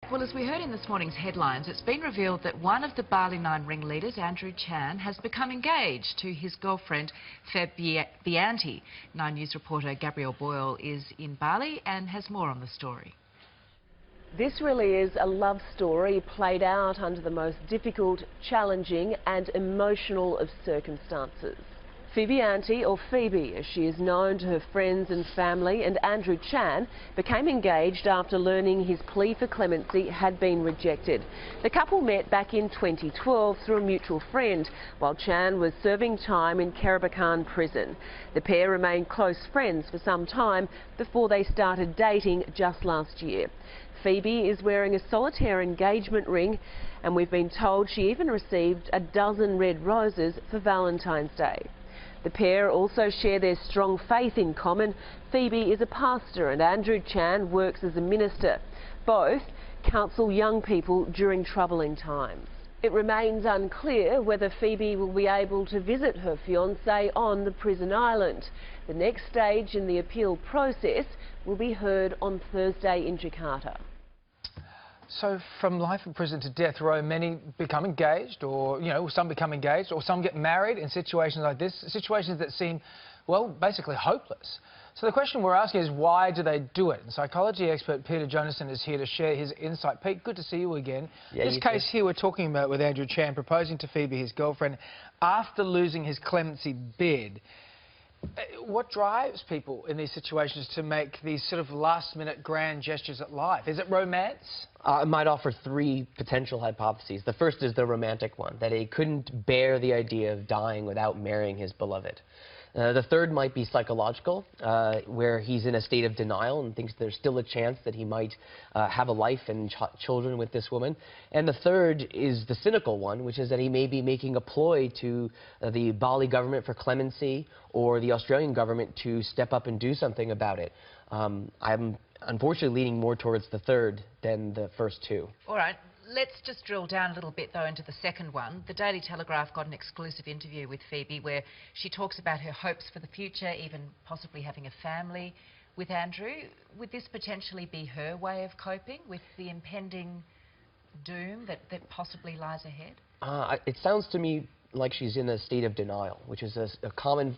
Well, as we heard in this morning's headlines, it's been revealed that one of the Bali Nine ringleaders, Andrew Chan, has become engaged to his girlfriend, Bianti. Nine News reporter Gabrielle Boyle is in Bali and has more on the story. This really is a love story played out under the most difficult, challenging and emotional of circumstances. Bianti, or Phoebe as she is known to her friends and family, and Andrew Chan became engaged after learning his plea for clemency had been rejected. The couple met back in 2012 through a mutual friend while Chan was serving time in Kerabakan prison. The pair remained close friends for some time before they started dating just last year. Phoebe is wearing a solitaire engagement ring, and we've been told she even received a dozen red roses for Valentine's Day. The pair also share their strong faith in common. Phoebe is a pastor and Andrew Chan works as a minister. Both counsel young people during troubling times. It remains unclear whether Phoebe will be able to visit her fiancé on the prison island. The next stage in the appeal process will be heard on Thursday in Jakarta. So from life in prison to death row, many become engaged, or, some become engaged, or some get married in situations like this, situations that seem, well, basically hopeless. So the question we're asking is, why do they do it? And psychology expert Peter Jonasson is here to share his insight. Pete, good to see you again. Yeah, this case here we're talking about with Andrew Chan proposing to Phoebe, his girlfriend, after losing his clemency bid. What drives people in these situations to make these sort of last-minute grand gestures at life? Is it romance? I might offer three potential hypotheses. The first is the romantic one, that he couldn't bear the idea of dying without marrying his beloved. The third might be psychological, where he's in a state of denial and thinks there's still a chance that he might have a life and children with this woman. And the third is the cynical one, which is that he may be making a ploy to the Bali government for clemency or the Australian government to step up and do something about it. I'm unfortunately leaning more towards the third than the first two. All right. Let's just drill down a little bit, though, into the second one. The Daily Telegraph got an exclusive interview with Phoebe where she talks about her hopes for the future, even possibly having a family with Andrew. Would this potentially be her way of coping with the impending doom that possibly lies ahead? It sounds to me like she's in a state of denial, which is a common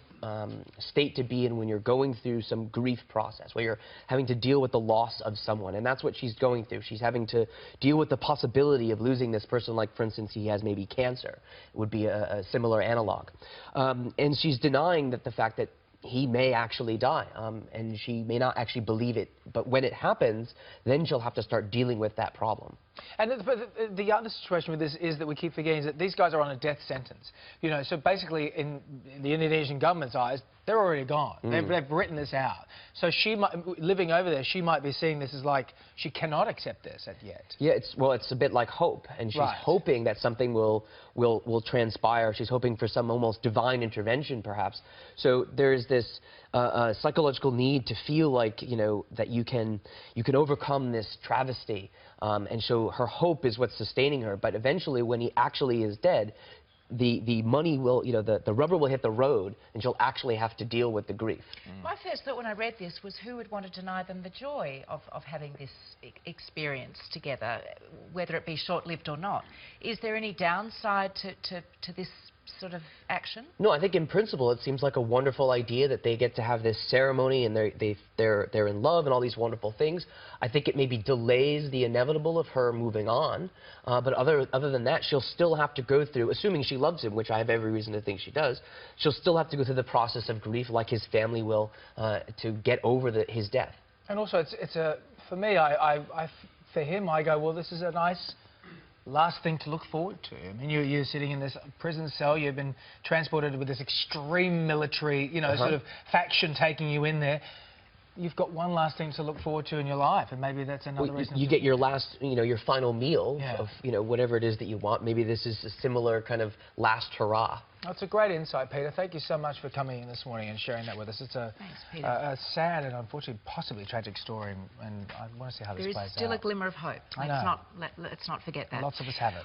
state to be in when you're going through some grief process, where you're having to deal with the loss of someone, and that's what she's going through. She's having to deal with the possibility of losing this person, like, for instance, he has maybe cancer. It would be a similar analog. And she's denying the fact that he may actually die, and she may not actually believe it. But when it happens, then she'll have to start dealing with that problem. And the other situation with this is that we keep forgetting that these guys are on a death sentence. So basically, in the Indonesian government's eyes, they're already gone. They've written this out. So she might, living over there, she might be seeing this as like she cannot accept this yet. Yeah, it's a bit like hope, and she's hoping that something will transpire. She's hoping for some almost divine intervention, perhaps. So there's this psychological need to feel like that you can overcome this travesty, and so her hope is what's sustaining her. But eventually, when he actually is dead, the money will, the rubber will hit the road, and she'll actually have to deal with the grief. My first thought when I read this was, who would want to deny them the joy of having this experience together, whether it be short-lived or not? Is there any downside to this sort of action? No, I think in principle it seems like a wonderful idea that they get to have this ceremony and they're in love and all these wonderful things. I think it maybe delays the inevitable of her moving on, but other than that, she'll still have to go through, assuming she loves him, which I have every reason to think she does, she'll still have to go through the process of grief like his family will, to get over his death. And also, for me, for him, I go, well, this is a nice last thing to look forward to. I mean, you're sitting in this prison cell, you've been transported with this extreme military, sort of faction taking you in there. You've got one last thing to look forward to in your life, and maybe that's another reason. You get your last, your final meal of, whatever it is that you want. Maybe this is a similar kind of last hurrah. That's a great insight, Peter. Thank you so much for coming in this morning and sharing that with us. It's a sad and unfortunately possibly tragic story, and I want to see how this plays out. There is still a glimmer of hope. Let's not forget that. Lots of us have it.